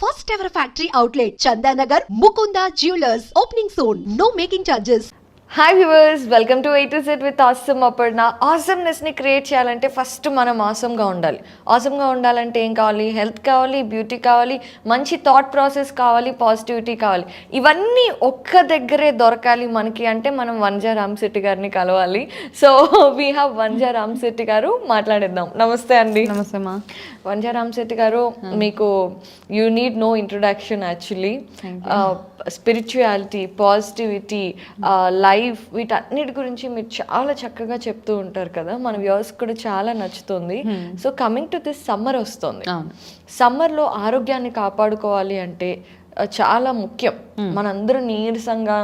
first ever factory outlet, Chandanagar, Mukunda Jewelers, opening soon. No making charges. Hi viewers, welcome to A to Z with awesome Aparna. ఆసమ్నెస్ని create చేయాలంటే first మనం ఆసమ్గా ఉండాలి. ఆసమ్గా ఉండాలంటే ఏం కావాలి? హెల్త్ కావాలి, బ్యూటీ కావాలి, మంచి థాట్ ప్రాసెస్ కావాలి, పాజిటివిటీ కావాలి. ఇవన్నీ ఒక్క దగ్గరే దొరకాలి మనకి అంటే మనం వంజా రామశెట్టి గారిని కలవాలి. So we have Vanja Ramasetti గారు, మాట్లాడేద్దాం. నమస్తే అండి. నమస్తే మా వంజా రామశెట్టి గారు, మీకు you need no introduction actually. Spirituality, positivity, life, వీటన్నిటి గురించి మీరు చాలా చక్కగా చెప్తూ ఉంటారు కదా, మన వ్యూవర్స్ కూడా చాలా నచ్చుతుంది. So coming to this summer వస్తుంది. సమ్మర్లో ఆరోగ్యాన్ని కాపాడుకోవాలి అంటే చాలా ముఖ్యం. మనందరం నీరసంగా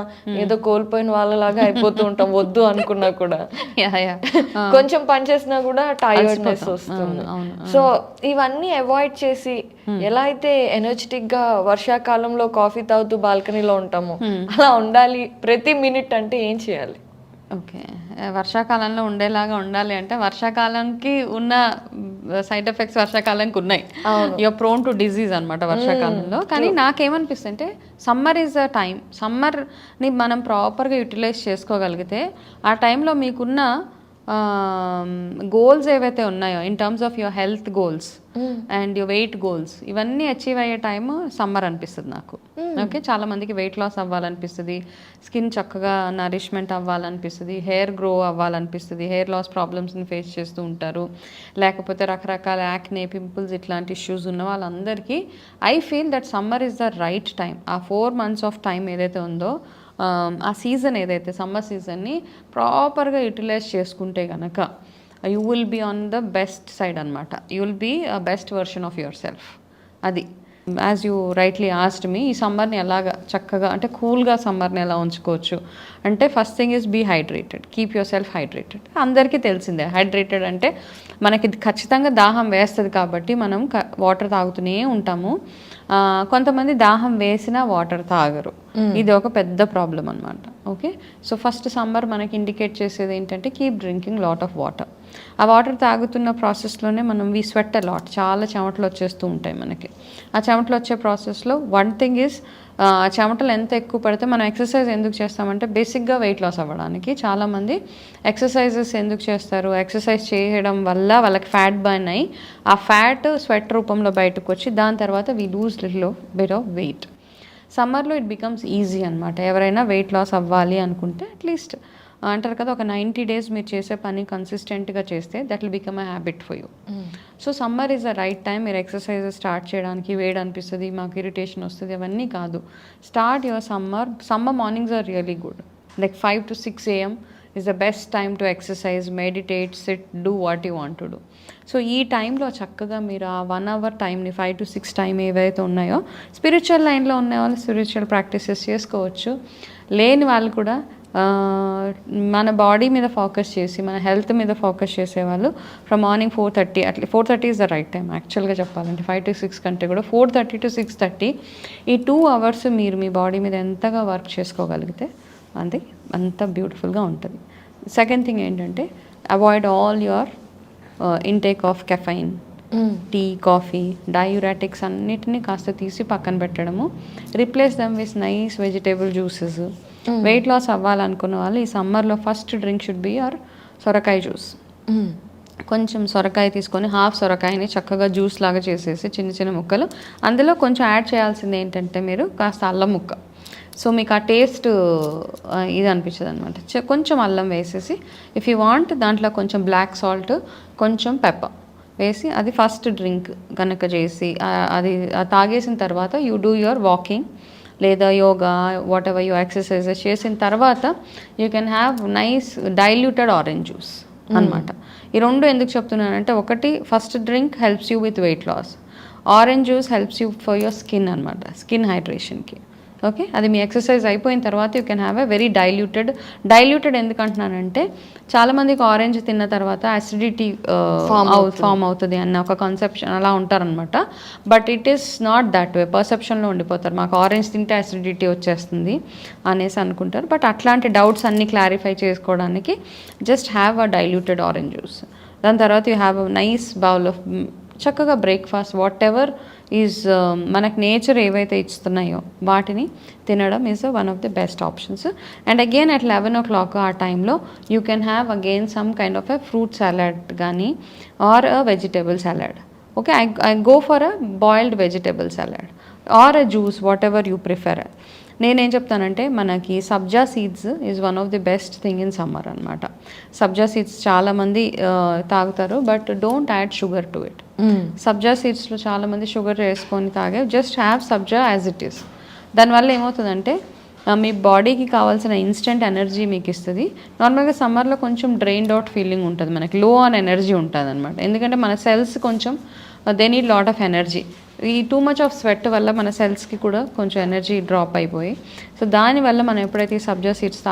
ఏదో కోల్పోయిన వాళ్ళలాగా అయిపోతూ ఉంటాం, వద్దు అనుకున్నా కూడా. కొంచెం పని చేసినా కూడా టైర్డ్నెస్ వస్తుంది. సో ఇవన్నీ అవాయిడ్ చేసి ఎలా అయితే ఎనర్జెటిక్ గా వర్షాకాలంలో కాఫీ తాగుతూ బాల్కనీలో ఉంటామో అలా ఉండాలి ప్రతి మినిట్ అంటే ఏం చేయాలి? ఓకే, వర్షాకాలంలో ఉండేలాగా ఉండాలి అంటే వర్షాకాలంకి ఉన్న సైడ్ ఎఫెక్ట్స్ వర్షాకాలానికి ఉన్నాయి. యూఆర్ ప్రోన్ టు డిజీజ్ అనమాట వర్షాకాలంలో. కానీ నాకేమనిపిస్తుంది అంటే సమ్మర్ ఈజ్ అ టైం. సమ్మర్ని మనం ప్రాపర్గా యూటిలైజ్ చేసుకోగలిగితే ఆ టైంలో మీకున్న గోల్స్ ఏవైతే ఉన్నాయో in terms of your health goals and your weight goals, ఇవన్నీ అచీవ్ అయ్యే టైం సమ్మర్ అనిపిస్తుంది నాకు. ఓకే, చాలా మందికి వెయిట్ లాస్ అవ్వాలనిపిస్తుంది, స్కిన్ చక్కగా నరిష్మెంట్ అవ్వాలనిపిస్తుంది, హెయిర్ గ్రో అవ్వాలనిపిస్తుంది, హెయిర్ లాస్ ప్రాబ్లమ్స్ని ఫేస్ చేస్తూ ఉంటారు, లేకపోతే రకరకాల యాక్నే, పింపుల్స్ ఇట్లాంటి ఇష్యూస్ ఉన్న వాళ్ళందరికీ I feel that summer is the right time. ఆ 4 months ఆఫ్ టైం ఏదైతే ఉందో, ఆ సీజన్ ఏదైతే సమ్మర్ సీజన్ని ప్రాపర్గా యూటిలైజ్ చేసుకుంటే కనుక you will be on the best side అనమాట. You will be a best version of yourself. అది యాజ్ యూ రైట్లీ ఆస్డ్ మీ, ఈ సమ్మర్ని ఎలాగా చక్కగా అంటే కూల్గా సమ్మర్ని ఎలా ఉంచుకోవచ్చు అంటే first thing is be hydrated. Keep your self hydrated. అందరికీ తెలిసిందే హైడ్రేటెడ్ అంటే మనకి ఖచ్చితంగా దాహం వేస్తుంది కాబట్టి మనం వాటర్ తాగుతూనే ఉంటాము. కొంతమంది దాహం వేసినా వాటర్ తాగరు. ఇది ఒక పెద్ద ప్రాబ్లం అనమాట. ఓకే, సో ఫస్ట్ సమ్మర్ మనకి ఇండికేట్ చేసేది ఏంటంటే keep drinking lot of water. ఆ వాటర్ తాగుతున్న ప్రాసెస్లోనే మనం వీ స్వెట్ అ లాట్, చాలా చెమటలు వచ్చేస్తూ ఉంటాయి మనకి. ఆ చెమటలు వచ్చే ప్రాసెస్లో వన్ థింగ్ ఈజ్ చెమటలు ఎంత ఎక్కువ పడితే మనం ఎక్సర్సైజ్ ఎందుకు చేస్తామంటే బేసిక్గా వెయిట్ లాస్ అవ్వడానికి. చాలామంది ఎక్సర్సైజెస్ ఎందుకు చేస్తారు? ఎక్సర్సైజ్ చేయడం వల్ల వాళ్ళకి ఫ్యాట్ బర్న్ అయ్యి ఆ ఫ్యాట్ స్వెట్ రూపంలో బయటకు వచ్చి దాని తర్వాత we lose little bit of weight. సమ్మర్లో ఇట్ బికమ్స్ ఈజీ అనమాట. ఎవరైనా వెయిట్ లాస్ అవ్వాలి అనుకుంటే అట్లీస్ట్ అంటారు కదా, ఒక 90 days మీరు చేసే పని కన్సిస్టెంట్గా చేస్తే that will become a habit for you. So summer is the right time మీరు ఎక్సర్సైజెస్ స్టార్ట్ చేయడానికి. వేడి అనిపిస్తుంది, మాకు ఇరిటేషన్ వస్తుంది, అవన్నీ కాదు. Start your summer mornings are really good. Like 5 to 6 AM is the best time to exercise, meditate, sit, do what you want to do. So ఈ టైంలో చక్కగా మీరు ఆ 1 hour టైంని 5 to 6 టైం ఏవైతే ఉన్నాయో, స్పిరిచువల్ లైన్లో ఉన్న వాళ్ళు స్పిరిచువల్ ప్రాక్టీసెస్ చేసుకోవచ్చు. లేని వాళ్ళు కూడా మన బాడీ మీద ఫోకస్ చేసి మన హెల్త్ మీద ఫోకస్ చేసేవాళ్ళు ఫ్రమ్ మార్నింగ్ 4:30, అట్లా 4:30 ఈజ్ ద రైట్ టైం యాక్చువల్గా చెప్పాలంటే. 5 to 6 కంటే కూడా 4:30 to 6:30 ఈ 2 hours మీరు మీ బాడీ మీద ఎంతగా వర్క్ చేసుకోగలిగితే అది అంత బ్యూటిఫుల్గా ఉంటుంది. సెకండ్ థింగ్ ఏంటంటే avoid all your intake of caffeine, tea, coffee, diuretics అన్నిటినీ కాస్త తీసి పక్కన పెట్టడము. Replace them with nice vegetable juices. Weight loss అవ్వాలనుకున్న వాళ్ళు ఈ సమ్మర్లో first drink should be your సొరకాయ జ్యూస్. కొంచెం సొరకాయ తీసుకొని హాఫ్ సొరకాయని చక్కగా జ్యూస్ లాగా చేసేసి చిన్న చిన్న ముక్కలు, అందులో కొంచెం యాడ్ చేయాల్సింది ఏంటంటే మీరు కాస్త అల్లం ముక్క. సో మీకు ఆ టేస్ట్ ఇది అనిపించదు అనమాట. కొంచెం అల్లం వేసేసి ఇఫ్ యూ వాంట్ దాంట్లో కొంచెం బ్లాక్ సాల్ట్, కొంచెం పెప్పర్ వేసి అది ఫస్ట్ డ్రింక్ కనుక చేసి అది తాగేసిన తర్వాత యూ డూ యువర్ వాకింగ్ లేదా yoga whatever you exercises చేసిన తర్వాత you can have nice diluted orange juice అనమాట. ఈ రెండు ఎందుకు చెప్తున్నానంటే, ఒకటి first drink helps you with weight loss, orange juice helps you for your skin అనమాట, స్కిన్ హైడ్రేషన్కి. ఓకే, అది మీ ఎక్సర్సైజ్ అయిపోయిన తర్వాత you can have a very diluted ఎందుకు అంటున్నానంటే చాలామందికి ఆరెంజ్ తిన్న తర్వాత అసిడిటీ ఫామ్ అవుతుంది అన్న ఒక కన్సెప్షన్ అలా ఉంటారనమాట. But it is not that way. పర్సెప్షన్లో ఉండిపోతారు, మాకు ఆరెంజ్ తింటే అసిడిటీ వచ్చేస్తుంది అనేసి అనుకుంటారు. బట్ అట్లాంటి డౌట్స్ అన్నీ క్లారిఫై చేసుకోవడానికి just have a diluted orange juice. దాని తర్వాత you have a nice bowl of చక్కగా బ్రేక్ఫాస్ట్ వాట్ ఎవర్ ఈజ్ మనకు నేచర్ ఏవైతే ఇస్తున్నాయో వాటిని తినడం is one of the best options. And again at 11 o'clock ఆ టైంలో you can have again some kind of a fruit salad కానీ or a vegetable salad. Okay, I go for a boiled vegetable salad or a juice whatever you prefer. నేనేం చెప్తానంటే మనకి sabja seeds is one of the best thing in summer అనమాట. Sabja seeds చాలామంది తాగుతారు, but don't add sugar to it. Sabja సీడ్స్లో చాలామంది sugar వేసుకొని తాగే, just have sabja as it is. దానివల్ల ఏమవుతుందంటే మీ బాడీకి కావాల్సిన ఇన్స్టెంట్ ఎనర్జీ మీకు ఇస్తుంది. నార్మల్గా సమ్మర్లో కొంచెం డ్రైన్డ్ అవుట్ ఫీలింగ్ ఉంటుంది, మనకి లో ఆన్ ఎనర్జీ ఉంటుంది అనమాట. ఎందుకంటే మన సెల్స్ కొంచెం they need lot of energy. ఈ టూ మచ్ ఆఫ్ స్వెట్ వల్ల మన సెల్స్కి కూడా కొంచెం ఎనర్జీ డ్రాప్ అయిపోయి, సో దానివల్ల మనం ఎప్పుడైతే ఈ సబ్జా సీడ్స్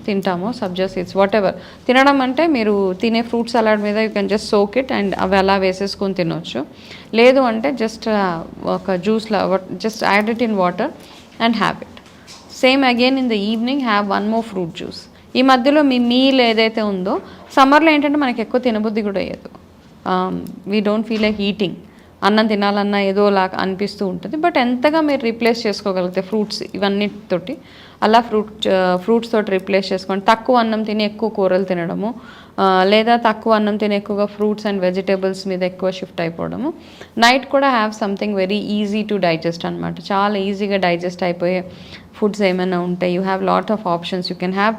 తింటామో సబ్జా సీడ్స్ వాట్ ఎవర్ తినడం అంటే మీరు తినే ఫ్రూట్ సలాడ్ మీద you can just soak it and అవి అలా వేసేసుకొని తినొచ్చు. లేదు అంటే జస్ట్ ఒక జ్యూస్లా just add it in water and have it. Same again in the evening have one more fruit juice. ఈ మధ్యలో మీ మీల్ ఏదైతే ఉందో సమ్మర్లో ఏంటంటే మనకి ఎక్కువ తినబుద్ధి కూడా అయ్యదు. We don't feel like eating. అన్నం తినాలన్నా ఏదోలా అనిపిస్తూ ఉంటుంది. బట్ ఎంతగా మీరు రీప్లేస్ చేసుకోగలిగితే ఫ్రూట్స్ ఇవన్నిటితోటి అలా ఫ్రూట్స్ తోటి రీప్లేస్ చేసుకోండి. తక్కువ అన్నం తిని ఎక్కువ కూరలు తినడము, లేదా తక్కువ అన్నం తిని ఎక్కువగా ఫ్రూట్స్ అండ్ వెజిటేబుల్స్ మీద ఎక్కువ షిఫ్ట్ అయిపోవడము. నైట్ కూడా have something very easy to digest అనమాట. చాలా ఈజీగా డైజెస్ట్ అయిపోయే ఫుడ్స్ ఏమైనా ఉంటాయి. You have lot of options. You can have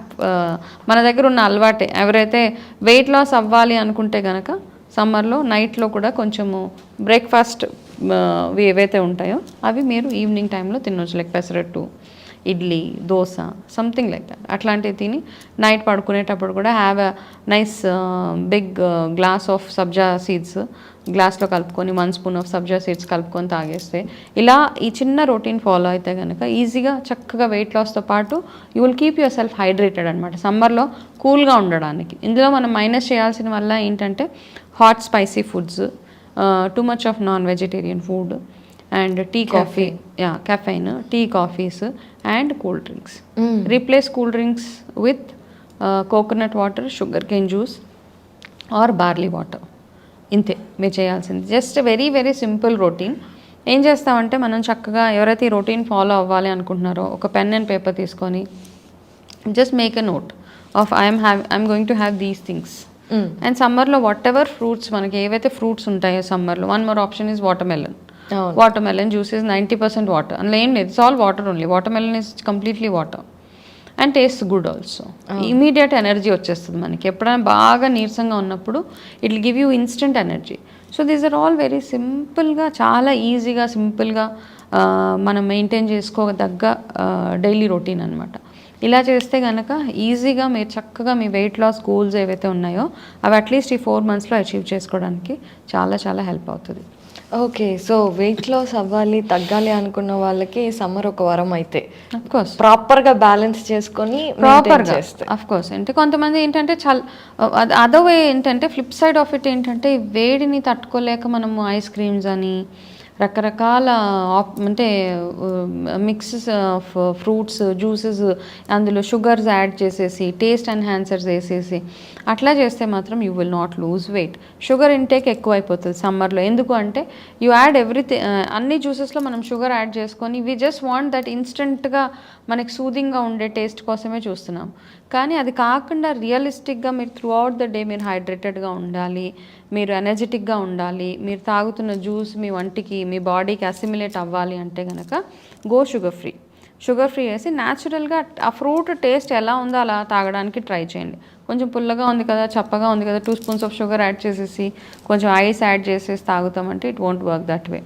మన దగ్గర ఉన్న అలవాటే. ఎవరైతే వెయిట్ లాస్ అవ్వాలి అనుకుంటే కనుక సమ్మర్లో నైట్లో కూడా కొంచెము బ్రేక్ఫాస్ట్ ఏవైతే ఉంటాయో అవి మీరు ఈవినింగ్ టైంలో తినొచ్చు. Like pesarattu, idli, dosa, something like that. అట్లాంటివి తిని నైట్ పడుకునేటప్పుడు కూడా have a nice big glass of sabja seeds గ్లాస్లో కలుపుకొని 1 స్పూన్ ఆఫ్ సబ్జా సీడ్స్ కలుపుకొని తాగేస్తే, ఇలా ఈ చిన్న రొటీన్ ఫాలో అయితే కనుక ఈజీగా చక్కగా వెయిట్ లాస్తో పాటు you will keep your self hydrated అనమాట సమ్మర్లో కూల్గా ఉండడానికి. ఇందులో మనం మైనస్ చేయాల్సిన వల్ల ఏంటంటే hot spicy foods, too much of non vegetarian food and tea coffee, caffeine, tea coffees and cool drinks. Replace cool drinks with coconut water, sugar cane juice or barley water. ఇంతే మీరు చేయాల్సింది. Just very very simple routine. ఏం చేస్తామంటే మనం చక్కగా ఎవరైతే ఈ routine follow అవ్వాలి అనుకుంటున్నారో ఒక పెన్ అండ్ పేపర్ తీసుకొని just make a note of I'm going to have these things. And సమ్మర్లో వాట్ ఎవర్ ఫ్రూట్స్ మనకి ఏవైతే ఫ్రూట్స్ ఉంటాయో సమ్మర్లో, one more option is watermelon. Watermelon juice is 90% water. అందులో ఏం లేదు, it's all water only. Watermelon is completely water and taste good also. Immediate energy వచ్చేస్తుంది మనకి. ఎప్పుడైనా బాగా నీరసంగా ఉన్నప్పుడు it will give you instant energy. So these are all very సింపుల్గా, చాలా ఈజీగా సింపుల్గా మనం మెయింటైన్ చేసుకోదగ్గ డైలీ రొటీన్ అనమాట. ఇలా చేస్తే కనుక ఈజీగా మీరు చక్కగా మీ వెయిట్ లాస్ గోల్స్ ఏవైతే ఉన్నాయో అవి అట్లీస్ట్ ఈ 4 monthsలో అచీవ్ చేసుకోవడానికి చాలా చాలా హెల్ప్ అవుతుంది. ఓకే, సో వెయిట్ లాస్ అవ్వాలి, తగ్గాలి అనుకున్న వాళ్ళకి సమ్మర్ ఒక వరం అయితే అఫ్కోర్స్ ప్రాపర్గా బ్యాలెన్స్ చేసుకొని ప్రాపర్గా అఫ్కోర్స్. అంటే కొంతమంది ఏంటంటే అదో వే ఏంటంటే ఫ్లిప్ సైడ్ ఆఫ్ ఇట్ ఏంటంటే వేడిని తట్టుకోలేక మనము ఐస్ క్రీమ్స్ అని రకరకాల అంటే మిక్సెస్ ఆఫ్ ఫ్రూట్స్ జ్యూసెస్ అందులో షుగర్స్ యాడ్ చేసేసి టేస్ట్ ఎన్హాన్సర్స్ వేసేసి అట్లా చేస్తే మాత్రం you will not lose weight. Sugar intake ఎక్కువ అయిపోతుంది సమ్మర్లో. ఎందుకు అంటే యూ యాడ్ ఎవ్రీథింగ్, అన్ని జ్యూసెస్లో మనం షుగర్ యాడ్ చేసుకొని వీ జస్ట్ వాంట్ దట్ ఇన్స్టెంట్గా మనకి సూదింగ్గా ఉండే టేస్ట్ కోసమే చూస్తున్నాం. కానీ అది కాకుండా రియలిస్టిక్గా మీరు త్రూ అవుట్ ద డే మీరు హైడ్రేటెడ్గా ఉండాలి, మీరు ఎనర్జెటిక్గా ఉండాలి, మీరు తాగుతున్న జ్యూస్ మీ వంటికి మీ బాడీకి అసిమిలేట్ అవ్వాలి అంటే కనుక go sugar free. Sugar free వేసి న్యాచురల్గా ఆ ఫ్రూట్ టేస్ట్ ఎలా ఉందో అలా తాగడానికి ట్రై చేయండి. కొంచెం పుల్లగా ఉంది కదా, చప్పగా ఉంది కదా, 2 స్పూన్స్ ఆఫ్ షుగర్ యాడ్ చేసేసి కొంచెం ఐస్ యాడ్ చేసేసి తాగుతామంటే it won't work that way.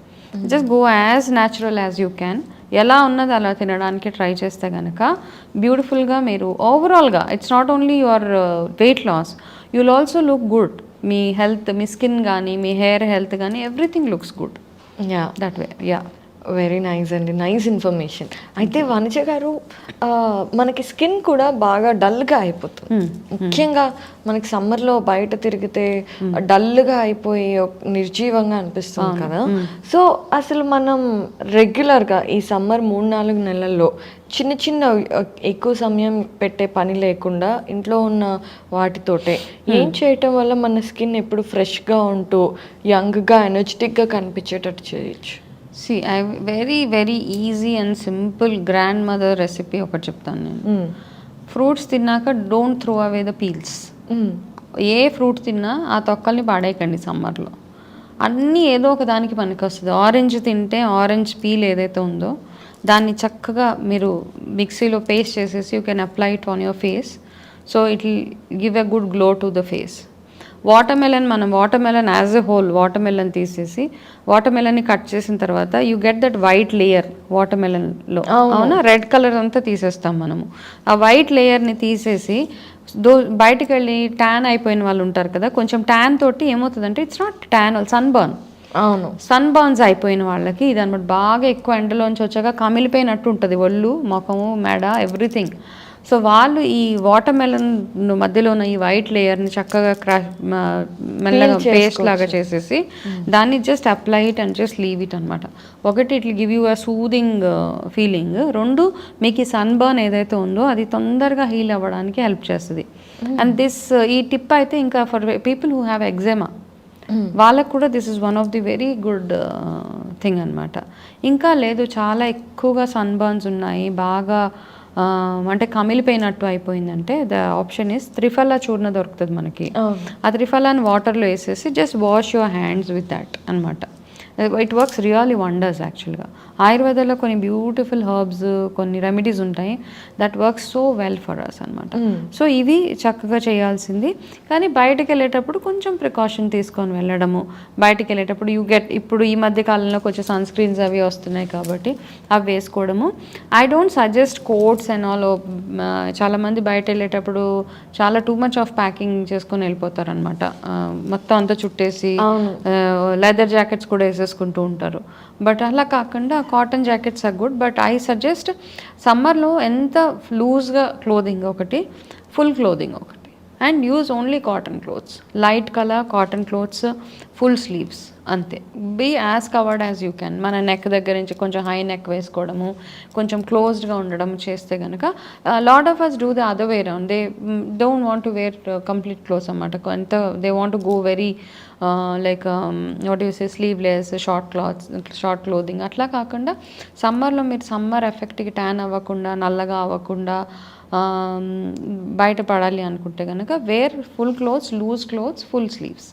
Just go as natural as you can. ఎలా ఉన్నది అలా తినడానికి ట్రై చేస్తే కనుక బ్యూటిఫుల్గా మీరు ఓవరాల్గా it's not only your weight loss, you will also look good. మీ హెల్త్, మీ స్కిన్ కానీ మీ హెయిర్ హెల్త్ కానీ everything looks good that way. Very nice అండి, నైస్ ఇన్ఫర్మేషన్. అయితే వనజ గారు, మనకి స్కిన్ కూడా బాగా డల్గా అయిపోతుంది. ముఖ్యంగా మనకి సమ్మర్లో బయట తిరిగితే డల్గా అయిపోయి నిర్జీవంగా అనిపిస్తుంది కదా. సో అసలు మనం రెగ్యులర్గా ఈ సమ్మర్ 3-4 నెలల్లో చిన్న చిన్న ఎక్కువ సమయం పెట్టే పని లేకుండా ఇంట్లో ఉన్న వాటితోటే ఏం చేయటం వల్ల మన స్కిన్ ఎప్పుడు ఫ్రెష్గా ఉంటూ యంగ్గా ఎనర్జెటిక్గా కనిపించేటట్టు చేయొచ్చు? I very very easy and simple grand mother recipe ఒకటి చెప్తాను నేను. ఫ్రూట్స్ తిన్నాక don't throw away the peels. A fruit తిన్నా ఆ తొక్కల్ని పాడేయకండి సమ్మర్లో. అన్నీ ఏదో ఒక దానికి పనికొస్తుంది. ఆరెంజ్ తింటే ఆరెంజ్ పీల్ ఏదైతే ఉందో దాన్ని చక్కగా మీరు మిక్సీలో పేస్ట్ చేసేసి you can apply it on your face. So it will give a good glow to the face. మనం watermelon as a whole watermelon తీసేసి వాటర్ మెలన్ని కట్ చేసిన తర్వాత you get that white layer వాటర్ మెలన్లో. అవునా, రెడ్ కలర్ అంతా తీసేస్తాం మనము. ఆ వైట్ లేయర్ని తీసేసి బయటికి వెళ్ళి ట్యాన్ అయిపోయిన వాళ్ళు ఉంటారు కదా, కొంచెం ట్యాన్ తోటి ఏమవుతుందంటే it's not tan, sunburn. అవును, సన్ బర్న్స్ అయిపోయిన వాళ్ళకి ఇది అనమాట. బాగా ఎక్కువ ఎండలోంచి వచ్చాక కమిలిపోయినట్టు ఉంటుంది ఒళ్ళు, ముఖము, మెడ, ఎవ్రీథింగ్. సో వాళ్ళు ఈ వాటర్ మెలన్ మధ్యలో ఉన్న ఈ వైట్ లేయర్ని చక్కగా మెల్లగా పేస్ట్ లాగా చేసేసి దాన్ని just apply it and just leave it అనమాట. ఒకటి it will give you a soothing feeling. 2 మీకు ఈ సన్ బర్న్ ఏదైతే ఉందో అది తొందరగా హీల్ అవ్వడానికి హెల్ప్ చేస్తుంది. అండ్ ఈ టిప్ అయితే ఇంకా ఫర్ పీపుల్ హూ హ్యావ్ ఎగ్జామా వాళ్ళకు కూడా this is one of the very good thing అనమాట. ఇంకా లేదు చాలా ఎక్కువగా సన్ బర్న్స్ ఉన్నాయి, బాగా అంటే కమిలిపోయినట్టు అయిపోయిందంటే the option is triphala churna దొరుకుతుంది మనకి. ఆ త్రిఫలాని వాటర్లో వేసేసి just wash your hands with that అనమాట. It works really wonders. యాక్చువల్గా ఆయుర్వేదంలో కొన్ని బ్యూటిఫుల్ హర్బ్స్, కొన్ని రెమెడీస్ ఉంటాయి that works so well for us అనమాట. సో ఇవి చక్కగా చేయాల్సింది. కానీ బయటకు వెళ్ళేటప్పుడు కొంచెం ప్రికాషన్ తీసుకొని వెళ్ళడము. బయటకు వెళ్ళేటప్పుడు ఇప్పుడు ఈ మధ్య కాలంలో కొంచెం సన్ స్క్రీన్స్ అవి వస్తున్నాయి కాబట్టి అవి వేసుకోవడము. I don't suggest coats and all. చాలామంది బయట వెళ్ళేటప్పుడు చాలా టూ మచ్ ఆఫ్ ప్యాకింగ్ చేసుకొని వెళ్ళిపోతారు అనమాట. మొత్తం అంతా చుట్టేసి లెదర్ జాకెట్స్ కూడా వేసేసుకుంటూ ఉంటారు. బట్ అలా కాకుండా cotton jackets are good. But I suggest సమ్మర్లో ఎంత లూజ్గా క్లోదింగ్ ఒకటి, ఫుల్ క్లోదింగ్ ఒకటి, and use only cotton clothes, light colour cotton clothes, full sleeves, అంతే. Be as covered as you can. మన నెక్ దగ్గర నుంచి కొంచెం హై నెక్ వేసుకోవడము, కొంచెం క్లోజ్డ్గా ఉండడం చేస్తే కనుక lot of us do the other way round. They don't want to wear complete clothes అన్నమాట. ఎంత they want to go very like what you say sleeveless, short clothing. అట్లా కాకుండా సమ్మర్లో మీరు సమ్మర్ ఎఫెక్ట్కి ట్యాన్ అవ్వకుండా, నల్లగా అవ్వకుండా బయట పడాలి అనుకుంటే కనుక wear full clothes, loose clothes, full sleeves,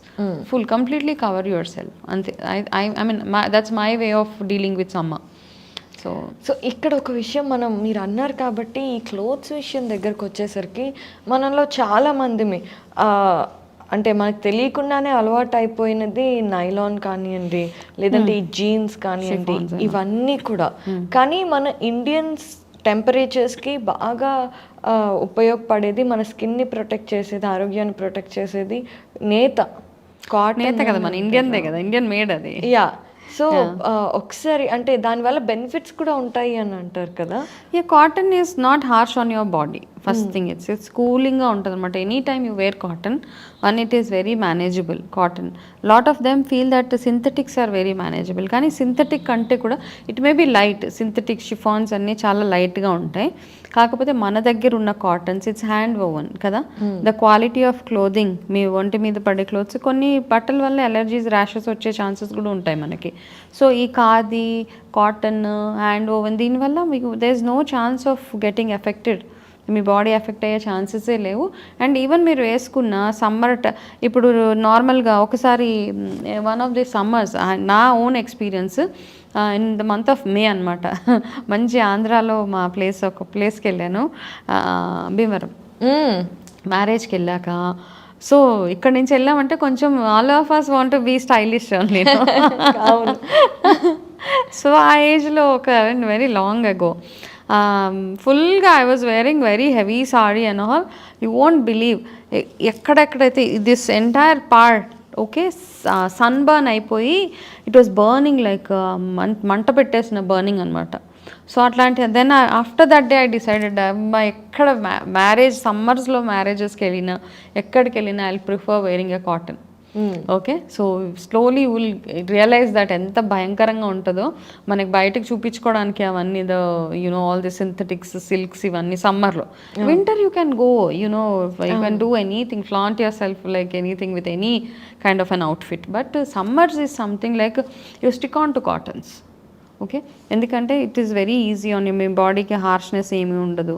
full completely cover yourself, అంతే. I mean that's my way of dealing with summer. So ఇక్కడ ఒక విషయం మీరు అన్నారు కాబట్టి ఈ క్లోత్స్ విషయం దగ్గరకు వచ్చేసరికి మనలో చాలామంది అంటే మనకు తెలియకుండానే అలవాటు అయిపోయినది నైలాన్ కానివ్వండి, లేదంటే ఈ జీన్స్ కానివ్వండి, ఇవన్నీ కూడా. కానీ మన ఇండియన్స్ టెంపరేచర్స్కి బాగా ఉపయోగపడేది, మన స్కిన్ని ప్రొటెక్ట్ చేసేది, ఆరోగ్యాన్ని ప్రొటెక్ట్ చేసేది కాటన్ కదా, మన ఇండియన్దే కదా, ఇండియన్ మేడ్ అది. యా. సో ఒకసారి అంటే దానివల్ల బెనిఫిట్స్ కూడా ఉంటాయి అని అంటారు కదా. Cotton is not harsh on your body. First thing it's కూలింగ్గా ఉంటుంది అనమాట. Any time you wear cotton and it is very manageable. Cotton lot of them feel that synthetics are very manageable. కానీ synthetic అంటే కూడా it may be light. Synthetic chiffons అన్నీ చాలా లైట్గా ఉంటాయి. కాకపోతే మన దగ్గర ఉన్న కాటన్స్ ఇట్స్ హ్యాండ్ ఓవెన్ కదా. ద క్వాలిటీ ఆఫ్ క్లోదింగ్, మీ ఒంటి మీద పడే క్లోత్స్, కొన్ని బట్టల వల్ల ఎలర్జీస్, ర్యాషెస్ వచ్చే ఛాన్సెస్ కూడా ఉంటాయి మనకి. సో ఈ ఖాదీ, కాటన్, హ్యాండ్ ఓవెన్, దీనివల్ల మీకు there is no chance of getting affected. మీ బాడీ ఎఫెక్ట్ అయ్యే ఛాన్సెసే లేవు. అండ్ ఈవెన్ మీరు వేసుకున్న సమ్మర్ ఇప్పుడు నార్మల్గా ఒకసారి వన్ ఆఫ్ ది సమ్మర్స్, నా own experience in the month of May అనమాట. మంచి ఆంధ్రాలో మా ఒక ప్లేస్కి వెళ్ళాను, భీమవరం, మ్యారేజ్కి వెళ్ళాక. సో ఇక్కడ నుంచి వెళ్ళామంటే కొంచెం all of us want to be stylish నేను. సో ఆ ఏజ్లో ఒక వెరీ లాంగ్ అగో ఫుల్గా I was wearing very heavy sari and all. You won't believe ఎక్కడెక్కడైతే this entire part okay sunburn అయిపోయి ఇట్ వాస్ బర్నింగ్ లైక్ మంట పెట్టేసిన burning అనమాట. సో అట్లాంటి then after that day I decided ఎక్కడ marriage సమ్మర్స్లో మ్యారేజెస్కి వెళ్ళినా ఎక్కడికి వెళ్ళినా I prefer wearing a cotton. Okay, so slowly will realise that ఎంత భయంకరంగా ఉంటుందో మనకి బయటకు చూపించుకోవడానికి అవన్నీ ఆల్ ది సింథటిక్స్ సిల్క్స్ ఇవన్నీ సమ్మర్లో. Winter you can go you can do anything, flaunt yourself like anything with any kind of an outfit. But summers is something like you stick on to cottons. Okay, ఎందుకంటే it is very easy on మీ బాడీకి హార్ష్నెస్ ఏమీ ఉండదు.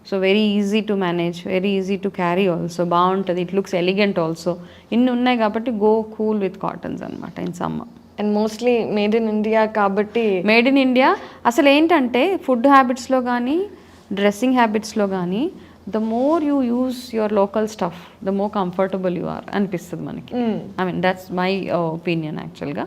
So very easy to manage, very easy to carry also, బాగుంటుంది. It looks elegant also. ఇన్ని ఉన్నాయి కాబట్టి గో కూల్ విత్ కాటన్స్ అనమాట in summer. And mostly made in India కాబట్టి. మేడ్ ఇన్ ఇండియా అసలు ఏంటంటే ఫుడ్ హ్యాబిట్స్లో కానీ డ్రెస్సింగ్ హ్యాబిట్స్లో కానీ the more you use your local stuff the more comfortable you are అనిపిస్తుంది మనకి. I mean that's my opinion యాక్చువల్గా.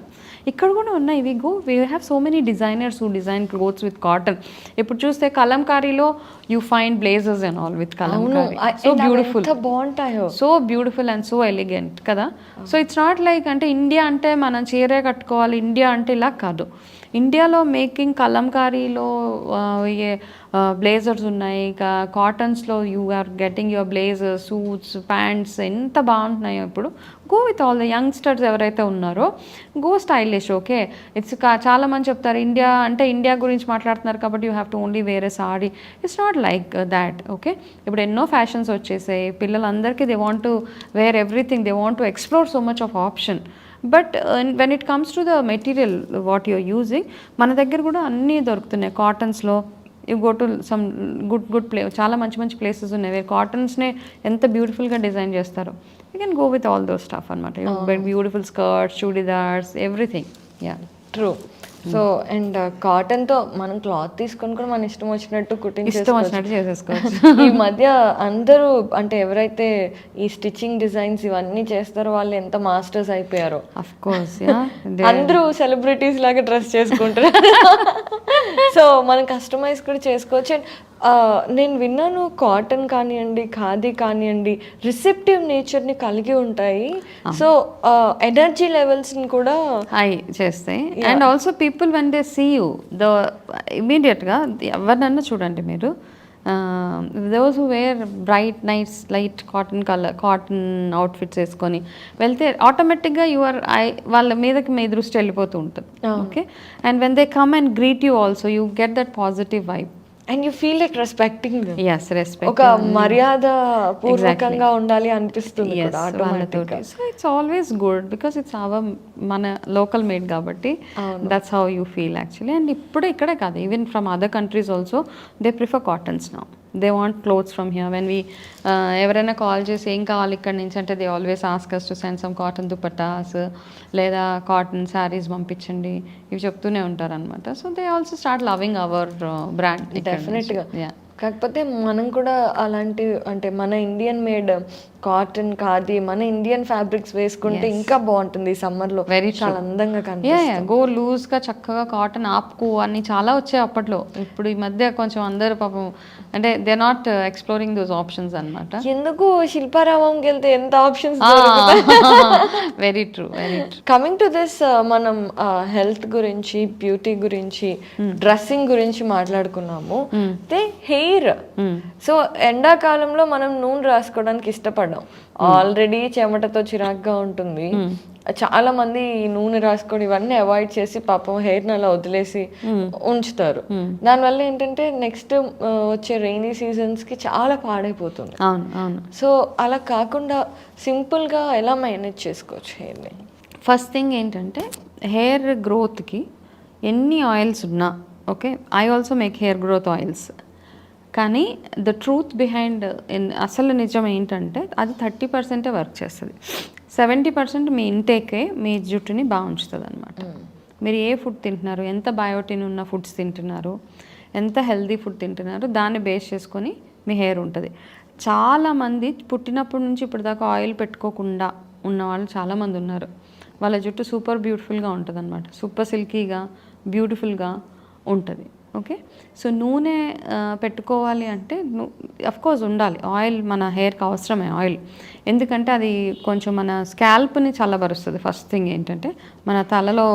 ఇక్కడ కూడా ఉన్నాయి we have so many designers who design clothes with cotton. ఇప్పుడు చూస్తే కలంకారీలో you find blazers and all with Kalamkari. So beautiful, బాగుంటాయో, so beautiful and so elegant కదా. సో ఇట్స్ నాట్ లైక్ అంటే ఇండియా అంటే మనం చీరే కట్టుకోవాలి, ఇండియా అంటే ఇలా కాదు. ఇండియాలో మేకింగ్ కలంకారీలో బ్లేజర్స్ ఉన్నాయి, కాటన్స్లో you are getting your blazers, suits, pants ఎంత బాగుంటున్నాయో ఇప్పుడు. Go with all the youngsters ఎవరైతే ఉన్నారో గో స్టైలిష్. ఓకే, ఇట్స్ చాలా మంది చెప్తారు ఇండియా అంటే ఇండియా గురించి మాట్లాడుతున్నారు కాబట్టి you have to only wear a sari. It's not like that. Okay, ఇప్పుడు ఎన్నో ఫ్యాషన్స్ వచ్చేసాయి, పిల్లలందరికీ they want to wear everything, they want to explore so much of option. But when it comes to the material what you're using, మన దగ్గర కూడా అన్నీ దొరుకుతున్నాయి కాటన్స్లో. You go to some good చాలా మంచి మంచి ప్లేసెస్ ఉన్నాయి కాటన్స్నే ఎంత బ్యూటిఫుల్గా డిజైన్ చేస్తారు. You can go with all those stuff అనమాట. Beautiful skirts, churidars, everything. Yeah, true. So and కాటన్తో మనం క్లాత్ తీసుకొని కూడా మన ఇష్టం వచ్చినట్టు కుట్టింగ్ చేసేసుకోవచ్చు. ఈ మధ్య అందరూ అంటే ఎవరైతే ఈ స్టిచ్చింగ్ డిజైన్స్ ఇవన్నీ చేస్తారో వాళ్ళు ఎంత మాస్టర్స్ అయిపోయారో. అఫ్ కోర్స్, అందరూ సెలబ్రిటీస్ లాగా డ్రెస్ చేసుకుంటారు. సో మనం కస్టమైజ్ కూడా చేసుకోవచ్చు. అండ్ నేను విన్నాను కాటన్ కానివ్వండి, ఖాదీ కానివ్వండి, రిసెప్టివ్ నేచర్ని కలిగి ఉంటాయి. సో ఎనర్జీ లెవెల్స్ని కూడా హై చేస్తాయి. And also people when they see you ఇమీడియట్గా ఎవరినన్నా చూడండి మీరు, those who wear bright whites light cotton outfits వేసుకొని వెళ్తే ఆటోమేటిక్గా వాళ్ళ మీదకి మీ దృష్టి వెళ్ళిపోతూ ఉంటుంది. Okay, and when they come and greet you also you get that positive vibe. And you feel like respecting. yes, respect. ఒక మర్యాద పూర్వకంగా ఉండాలి అనిపిస్తుంది. So it's always good because it's మన లోకల్ మేడ్ కాబట్టి that's how you feel actually. And ఇప్పుడు ఇక్కడే కాదు, even from other countries also they prefer cottons now. They want clothes from here. When we ఎవరైనా కాల్ చేసి ఏం కావాలి ఇక్కడ నుంచి అంటే they always ask us to send some cotton dupattas లేదా కాటన్ శారీస్ పంపించండి ఇవి చెప్తూనే ఉంటారు అనమాట. So they also start loving hour brand. డెఫినెట్గా. కాకపోతే మనం కూడా అలాంటి అంటే మన ఇండియన్ మేడ్ కాటన్, ఖాదీ, మన ఇండియన్ ఫ్యాబ్రిక్స్ వేసుకుంటే ఇంకా బాగుంటుంది ఈ సమ్మర్లో. వెరీ చాలా అందంగా కనిపిస్తుంది. గో లూజ్గా చక్కగా కాటన్ ఆపుకు అన్ని చాలా వచ్చాయి అప్పట్లో. ఇప్పుడు ఈ మధ్య కొంచెం అందరూ పాపం అంటే they not exploring those options అనమాట. ఎందుకు శిల్పారామంకి వెళ్తే ఎంత options. Very true, very true. Coming to this, మనం హెల్త్ గురించి, బ్యూటీ గురించి, డ్రెస్సింగ్ గురించి మాట్లాడుకున్నాము. అయితే హెయిర్, సో ఎండాకాలంలో మనం నూనె రాసుకోవడానికి ఇష్టపడ్డాం. ఆల్రెడీ చెమటతో చిరాగ్గా ఉంటుంది. చాలా మంది ఈ నూనె రాసుకోవడం ఇవన్నీ అవాయిడ్ చేసి పాపం హెయిర్ని అలా వదిలేసి ఉంచుతారు. దానివల్ల ఏంటంటే నెక్స్ట్ వచ్చే రెయినీ సీజన్స్ కి చాలా పాడైపోతుంది. సో అలా కాకుండా సింపుల్ గా ఎలా మేనేజ్ చేసుకోవచ్చు హెయిర్ని? ఫస్ట్ థింగ్ ఏంటంటే హెయిర్ గ్రోత్కి ఎన్ని ఆయిల్స్ ఉన్నా, okay, I also make hair growth oils, కానీ ద ట్రూత్ బిహైండ్ అసలు నిజం ఏంటంటే అది 30% వర్క్ చేస్తుంది. 70% మీ ఇంటేకే మీ జుట్టుని బాగా ఉంచుతుంది అనమాట. మీరు ఏ ఫుడ్ తింటున్నారు, ఎంత బయోటిన్ ఉన్న ఫుడ్స్ తింటున్నారు, ఎంత హెల్దీ ఫుడ్ తింటున్నారు, దాన్ని బేస్ చేసుకొని మీ హెయిర్ ఉంటుంది. చాలామంది పుట్టినప్పటి నుంచి ఇప్పుడు దాకా ఆయిల్ పెట్టుకోకుండా ఉన్న వాళ్ళు చాలామంది ఉన్నారు. వాళ్ళ జుట్టు సూపర్ బ్యూటిఫుల్గా ఉంటుంది అనమాట, సూపర్ సిల్కీగా బ్యూటిఫుల్గా ఉంటుంది. ఓకే. సో నూనె పెట్టుకోవాలి అంటే కోర్స్ ఉండాలి. ఆయిల్ మన హెయిర్కి అవసరమే ఆయిల్. ఎందుకంటే అది కొంచెం మన స్కాల్ప్ని చల్లబరుస్తుంది. ఫస్ట్ థింగ్ ఏంటంటే మన తలలో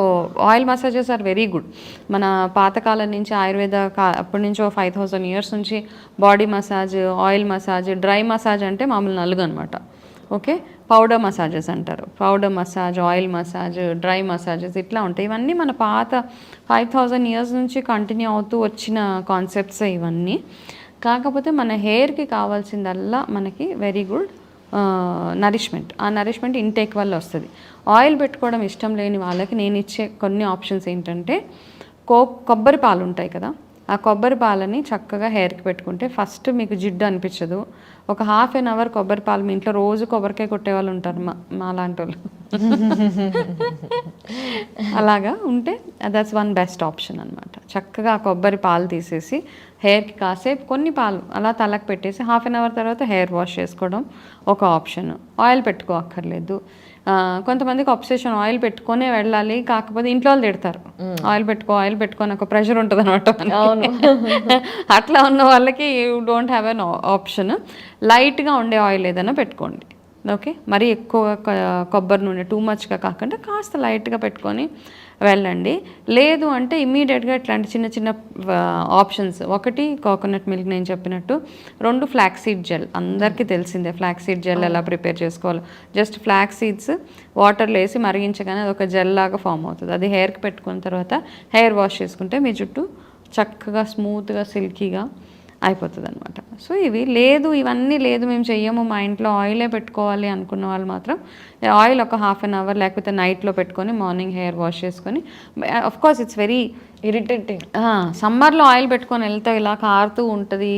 oil massages are very good. మన పాతకాలం నుంచి ఆయుర్వేద అప్పటి నుంచో 5000 years నుంచి body massage, oil massage, dry massage అంటే మామూలు నలుగు అనమాట. ఓకే. పౌడర్ మసాజెస్ అంటారు. Powder massage, oil massage, dry massages ఇట్లా ఉంటాయి. ఇవన్నీ మన పాత 5000 years నుంచి కంటిన్యూ అవుతూ వచ్చిన కాన్సెప్ట్స్ ఇవన్నీ. కాకపోతే మన హెయిర్కి కావాల్సిందల్లా మనకి వెరీ గుడ్ నరిష్మెంట్. ఆ నరిష్మెంట్ ఇంటేక్ వల్ల వస్తుంది. ఆయిల్ పెట్టుకోవడం ఇష్టం లేని వాళ్ళకి నేను ఇచ్చే కొన్ని ఆప్షన్స్ ఏంటంటే కొబ్బరి పాలు ఉంటాయి కదా, ఆ కొబ్బరి పాలని చక్కగా హెయిర్కి పెట్టుకుంటే ఫస్ట్ మీకు జిడ్డు అనిపించదు. ఒక 1/2 hour కొబ్బరి పాలు, మీ ఇంట్లో రోజు కొబ్బరికాయ కొట్టే వాళ్ళు ఉంటారు, మా లాంటి వాళ్ళు. అలాగా ఉంటే దట్స్ వన్ బెస్ట్ ఆప్షన్ అనమాట. చక్కగా కొబ్బరి పాలు తీసేసి హెయిర్కి కాసేపు కొన్ని పాలు అలా తలకు పెట్టేసి 1/2 hour తర్వాత హెయిర్ వాష్ చేసుకోవడం ఒక ఆప్షన్. ఆయిల్ పెట్టుకోక్కర్లేదు. కొంతమందికి అబ్సెషన్ ఆయిల్ పెట్టుకొనే వెళ్ళాలి, కాకపోతే ఇంట్లో వాళ్ళు తిడతారు ఆయిల్ పెట్టుకో నాకు ప్రెషర్ ఉంటుంది అనమాట. అట్లా ఉన్న వాళ్ళకి you don't have an option. లైట్గా ఉండే ఆయిల్ ఏదైనా పెట్టుకోండి. ఓకే. మరీ ఎక్కువ కొబ్బరి నూనె టూ మచ్గా కాకుండా కాస్త లైట్గా పెట్టుకొని వెళ్ళండి. లేదు అంటే ఇమ్మీడియట్గా ఇట్లాంటి చిన్న చిన్న ఆప్షన్స్. ఒకటి కోకోనట్ మిల్క్ నేను చెప్పినట్టు, 2 ఫ్లాక్స్ సీడ్ జెల్. అందరికీ తెలిసిందే ఫ్లాక్స్ సీడ్ జెల్ ఎలా ప్రిపేర్ చేసుకోవాలో. జస్ట్ ఫ్లాక్స్ సీడ్స్ వాటర్లో వేసి మరిగించగానే అది ఒక జెల్ లాగా ఫామ్ అవుతుంది. అది హెయిర్కి పెట్టుకున్న తర్వాత హెయిర్ వాష్ చేసుకుంటే మీ జుట్టు చక్కగా స్మూత్గా సిల్కీగా అయిపోతుంది అనమాట. సో ఇవన్నీ లేదు మేము చెయ్యము, మా ఇంట్లో ఆయిలే పెట్టుకోవాలి అనుకున్న వాళ్ళు మాత్రం ఆయిల్ ఒక 1/2 hour లేకపోతే నైట్లో పెట్టుకొని మార్నింగ్ హెయిర్ వాష్ చేసుకొని. Course it's very irritating. సమ్మర్లో ఆయిల్ పెట్టుకొని వెళ్తే ఇలా కారుతూ ఉంటుంది,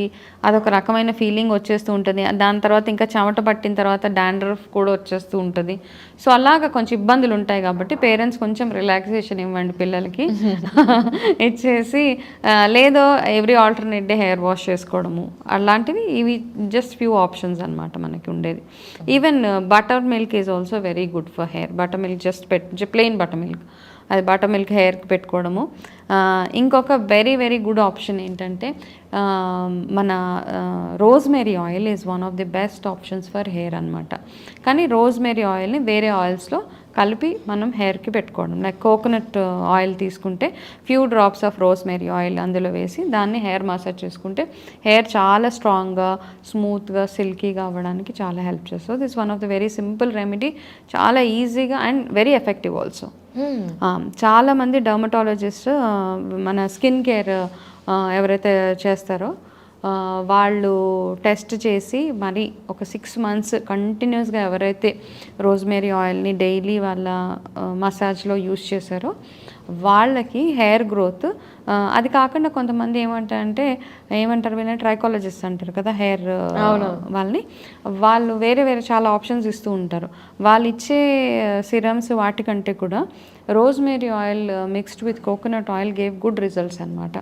అదొక రకమైన ఫీలింగ్ వచ్చేస్తూ ఉంటుంది. దాని తర్వాత ఇంకా చెమట పట్టిన తర్వాత డాండ్రఫ్ కూడా వచ్చేస్తూ ఉంటుంది. సో అలాగా కొంచెం ఇబ్బందులు ఉంటాయి కాబట్టి పేరెంట్స్ కొంచెం రిలాక్సేషన్ ఇవ్వండి పిల్లలకి. ఇచ్చేసి లేదో every alternate day hair wash చేసుకోవడము అలాంటివి. ఇవి జస్ట్ ఫ్యూ ఆప్షన్స్ అనమాట మనకి ఉండేది. Even butter milk is also very good for hair. Butter milk just plain butter milk, అది బటర్ మిల్క్ హెయిర్కి పెట్టుకోవడము. ఇంకొక వెరీ వెరీ గుడ్ ఆప్షన్ ఏంటంటే మన rosemary oil is one of the best options for hair అనమాట. కానీ rosemary ఆయిల్ని వేరే ఆయిల్స్లో కలిపి మనం హెయిర్కి పెట్టుకోవడం. లైక్ కోకోనట్ ఆయిల్ తీసుకుంటే few drops of rosemary oil అందులో వేసి దాన్ని హెయిర్ మసాజ్ చేసుకుంటే హెయిర్ చాలా స్ట్రాంగ్గా, స్మూత్గా, సిల్కీగా అవ్వడానికి చాలా హెల్ప్ చేస్తుంది. This one of the very simple remedy. చాలా ఈజీగా అండ్ వెరీ ఎఫెక్టివ్ ఆల్సో. చాలామంది డర్మటాలజిస్ట్ మన స్కిన్ కేర్ ఎవరైతే చేస్తారో వాళ్ళు టెస్ట్ చేసి మరి ఒక 6 months కంటిన్యూస్గా ఎవరైతే రోజ్మేరీ ఆయిల్ని డైలీ వాళ్ళ మసాజ్లో యూస్ చేశారో వాళ్ళకి హెయిర్ గ్రోత్. అది కాకుండా కొంతమంది ఏమంటారు వీళ్ళని ట్రైకాలజిస్ట్ అంటారు కదా హెయిర్ వాళ్ళని, వాళ్ళు వేరే వేరే చాలా ఆప్షన్స్ ఇస్తూ ఉంటారు. వాళ్ళు ఇచ్చే సిరమ్స్ వాటికంటే కూడా rosemary oil mixed with coconut oil gave good results అనమాట.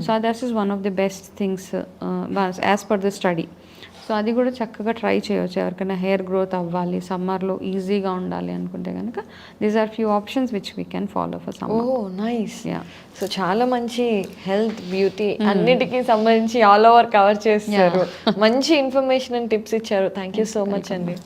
So that is one of the best things as per the study. So అది కూడా చక్కగా ట్రై చేయవచ్చు ఎవరికైనా హెయిర్ గ్రోత్ అవ్వాలి, సమ్మర్లో ఈజీగా ఉండాలి అనుకుంటే కనుక. These are few options which we can follow for summer. Oh nice. So చాలా మంచి హెల్త్, బ్యూటీ అన్నిటికీ సంబంధించి ఆల్ ఓవర్ కవర్ చేస్తారు. మంచి ఇన్ఫర్మేషన్ అండ్ టిప్స్ ఇచ్చారు. థ్యాంక్ యూ సో మచ్ అండి.